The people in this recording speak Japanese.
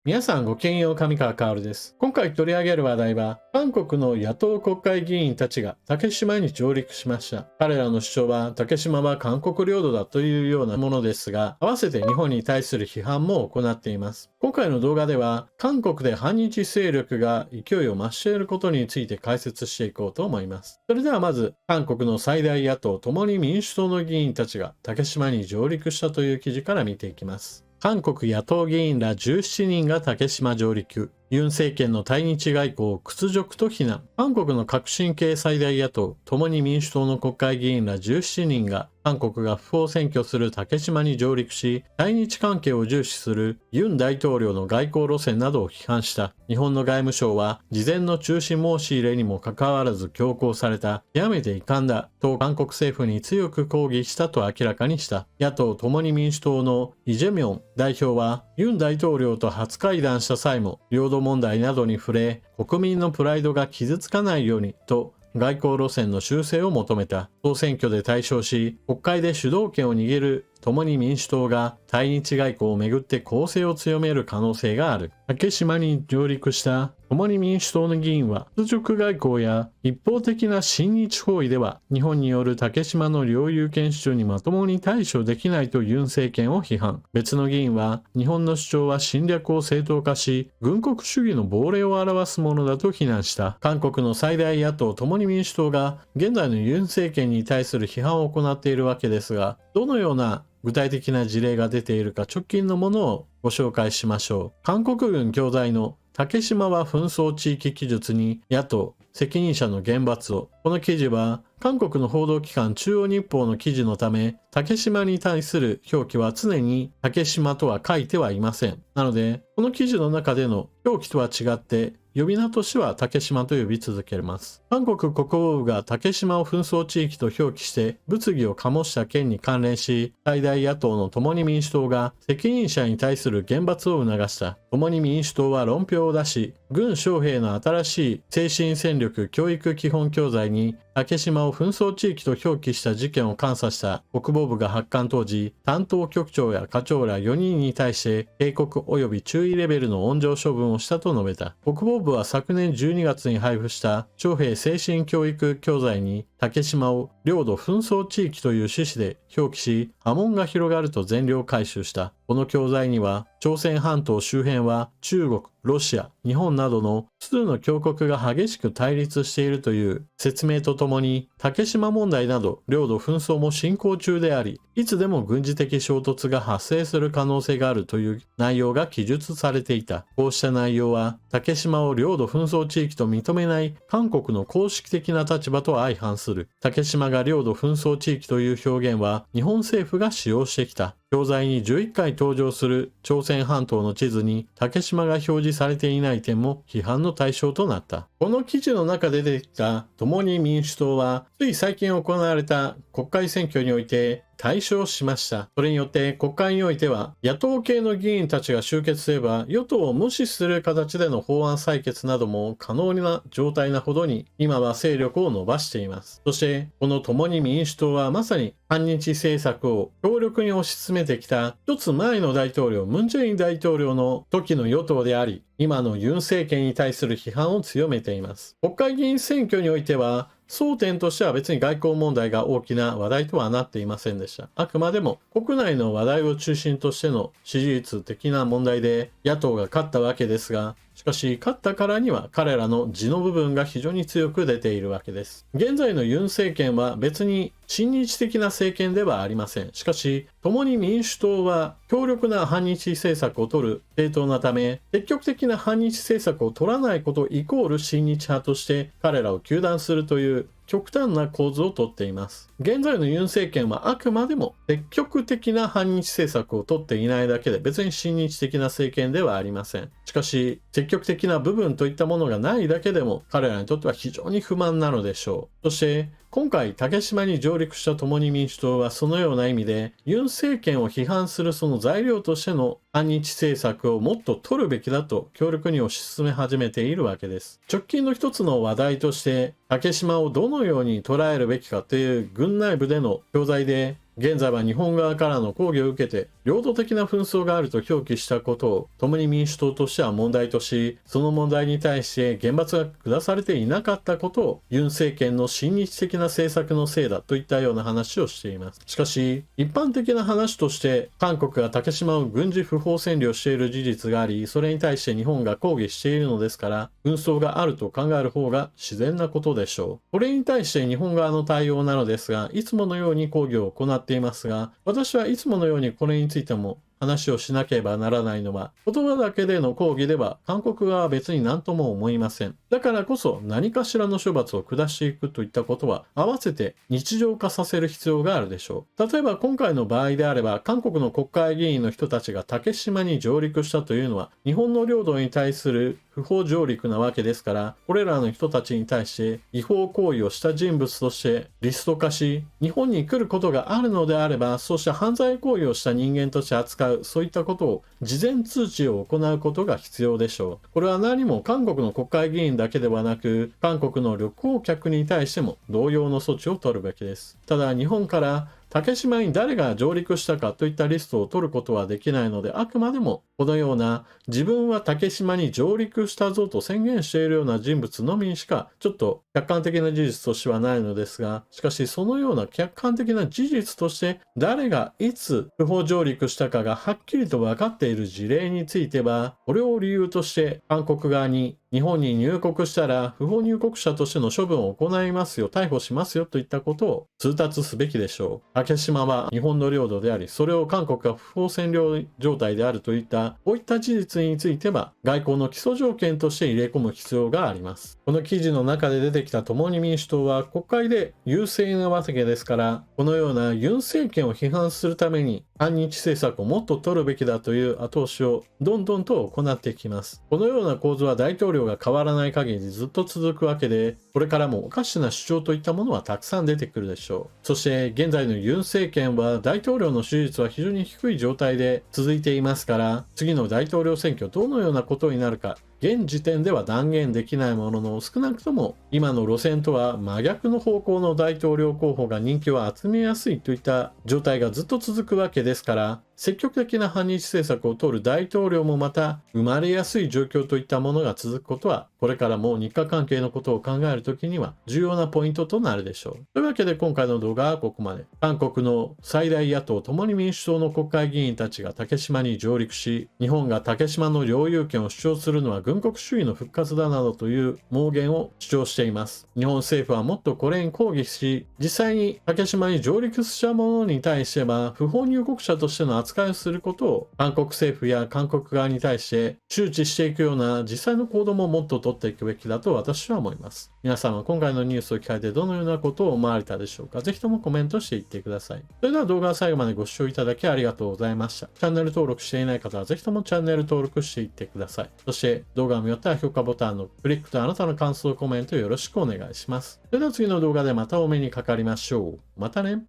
皆さんごきげんよう、上川薫です。今回取り上げる話題は、韓国の野党国会議員たちが竹島に上陸しました。彼らの主張は、竹島は韓国領土だというようなものですが、合わせて日本に対する批判も行っています。今回の動画では、韓国で反日勢力が勢いを増していることについて解説していこうと思います。それではまず、韓国の最大野党共に民主党の議員たちが竹島に上陸したという記事から見ていきます。韓国野党議員ら17人が竹島上陸。ユン政権の対日外交を屈辱と非難。韓国の革新系最大野党、共に民主党の国会議員ら17人が韓国が不法占拠する竹島に上陸し、対日関係を重視するユン大統領の外交路線などを批判した。日本の外務省は、事前の中止申し入れにもかかわらず強行された、極めて遺憾だ、と韓国政府に強く抗議したと明らかにした。野党共に民主党のイ・ジェミョン代表は、ユン大統領と初会談した際も、領土問題などに触れ、国民のプライドが傷つかないようにと外交路線の修正を求めた。総選挙で大勝し、国会で主導権を握る共に民主党が対日外交をめぐって攻勢を強める可能性がある。竹島に上陸した共に民主党の議員は、屈辱外交や一方的な親日包囲では、日本による竹島の領有権主張にまともに対処できないとユン政権を批判。別の議員は、日本の主張は侵略を正当化し、軍国主義の亡霊を表すものだと非難した。韓国の最大野党共に民主党が、現在のユン政権に対する批判を行っているわけですが、どのような具体的な事例が出ているか直近のものをご紹介しましょう。韓国軍教材の竹島は紛争地域記述に野党責任者の厳罰を。この記事は韓国の報道機関中央日報の記事のため、竹島に対する表記は常に竹島とは書いてはいません。なので、この記事の中での表記とは違って、呼び名としては竹島と呼び続けます。韓国国防部が竹島を紛争地域と表記して物議を醸した件に関連し、最大野党の共に民主党が責任者に対する厳罰を促した。共に民主党は論評を出し、軍将兵の新しい精神戦力教育基本教材に竹島を紛争地域と表記した事件を監査した国防部が発刊当時、担当局長や課長ら4人に対して警告及び注意レベルの温情処分をしたと述べた。国防部は昨年12月に配布した将兵精神教育教材に竹島を領土紛争地域という趣旨で表記し、波紋が広がると全量回収した。この教材には、朝鮮半島周辺は中国、ロシア、日本などの複数の強国が激しく対立しているという説明とともに、竹島問題など領土紛争も進行中であり、いつでも軍事的衝突が発生する可能性があるという内容が記述されていた。こうした内容は、竹島を領土紛争地域と認めない韓国の公式的な立場と相反する。竹島が領土紛争地域という表現は、日本政府が使用してきた。教材に11回登場する朝鮮半島の地図に竹島が表示されていない点も批判の対象となった。この記事の中で出てきた共に民主党は、つい最近行われた国会選挙において大勝しました。それによって国会においては野党系の議員たちが集結すれば与党を無視する形での法案採決なども可能な状態なほどに今は勢力を伸ばしています。そしてこの共に民主党はまさに反日政策を強力に推し進めてきた一つ前の大統領ムン・ジェイン大統領の時の与党であり、今のユン政権に対する批判を強めています。国会議員選挙においては争点としては別に外交問題が大きな話題とはなっていませんでした。あくまでも国内の話題を中心としての支持率的な問題で野党が勝ったわけですが、しかし勝ったからには彼らの地の部分が非常に強く出ているわけです。現在のユン政権は別に親日的な政権ではありません。しかし、共に民主党は強力な反日政策を取る政党なため、積極的な反日政策を取らないことイコール親日派として彼らを糾弾するという極端な構図をとっています。現在のユン政権はあくまでも積極的な反日政策を取っていないだけで別に親日的な政権ではありません。しかし、積極的な部分といったものがないだけでも彼らにとっては非常に不満なのでしょう。そして、今回竹島に上陸した共に民主党はそのような意味でユン政権を批判するその材料としての反日政策をもっと取るべきだと強力に推し進め始めているわけです。直近の一つの話題として竹島をどのように捉えるべきかという軍内部での教材で現在は日本側からの抗議を受けて、領土的な紛争があると表記したことを共に民主党としては問題とし、その問題に対して厳罰が下されていなかったことをユン政権の親日的な政策のせいだといったような話をしています。しかし、一般的な話として、韓国が竹島を軍事不法占領している事実があり、それに対して日本が抗議しているのですから、紛争があると考える方が自然なことでしょう。これに対して日本側の対応なのですが、いつものように抗議を行っていますが、私はいつものようにこれについても話をしなければならないのは、言葉だけでの抗議では韓国側は別に何とも思いません。だからこそ何かしらの処罰を下していくといったことは合わせて日常化させる必要があるでしょう。例えば今回の場合であれば、韓国の国会議員の人たちが竹島に上陸したというのは日本の領土に対する不法上陸なわけですから、これらの人たちに対して違法行為をした人物としてリスト化し、日本に来ることがあるのであれば、そうした犯罪行為をした人間として扱う、そういったことを事前通知を行うことが必要でしょう。これは何も韓国の国会議員だけではなく、韓国の旅行客に対しても同様の措置を取るべきです。ただ日本から竹島に誰が上陸したかといったリストを取ることはできないので、あくまでもこのような自分は竹島に上陸したぞと宣言しているような人物のみにしかちょっと客観的な事実としてはないのですが、しかしそのような客観的な事実として誰がいつ不法上陸したかがはっきりと分かっている事例については、これを理由として韓国側に日本に入国したら不法入国者としての処分を行いますよ、逮捕しますよといったことを通達すべきでしょう。竹島は日本の領土であり、それを韓国が不法占領状態であるといったこういった事実については外交の基礎条件として入れ込む必要があります。この記事の中で出てきた共に民主党は国会で優勢なわけですから、このようなユン政権を批判するために反日政策をもっと取るべきだという後押しをどんどんと行っていきます。このような構図は大統領が変わらない限りずっと続くわけで、これからもおかしな主張といったものはたくさん出てくるでしょう。そして現在のユン政権は大統領の支持率は非常に低い状態で続いていますから、次の大統領選挙どのようなことになるか現時点では断言できないものの、少なくとも今の路線とは真逆の方向の大統領候補が人気を集めやすいといった状態がずっと続くわけですから、積極的な反日政策を取る大統領もまた生まれやすい状況といったものが続くことは、これからも日韓関係のことを考えるときには重要なポイントとなるでしょう。というわけで今回の動画はここまで。韓国の最大野党共に民主党の国会議員たちが竹島に上陸し、日本が竹島の領有権を主張するのは軍国主義の復活だなどという妄言を主張しています。日本政府はもっとこれに抗議し、実際に竹島に上陸した者に対しては不法入国者としての扱いをすることを韓国政府や韓国側に対して周知していくような実際の行動ももっと取っていくべきだと私は思います。皆さんは今回のニュースを聞かれてどのようなことを思われたでしょうか。ぜひともコメントしていってください。それでは動画を最後までご視聴いただきありがとうございました。チャンネル登録していない方はぜひともチャンネル登録していってください。そして動画を見終わったら評価ボタンのクリックとあなたの感想コメントよろしくお願いします。それでは次の動画でまたお目にかかりましょう。またね。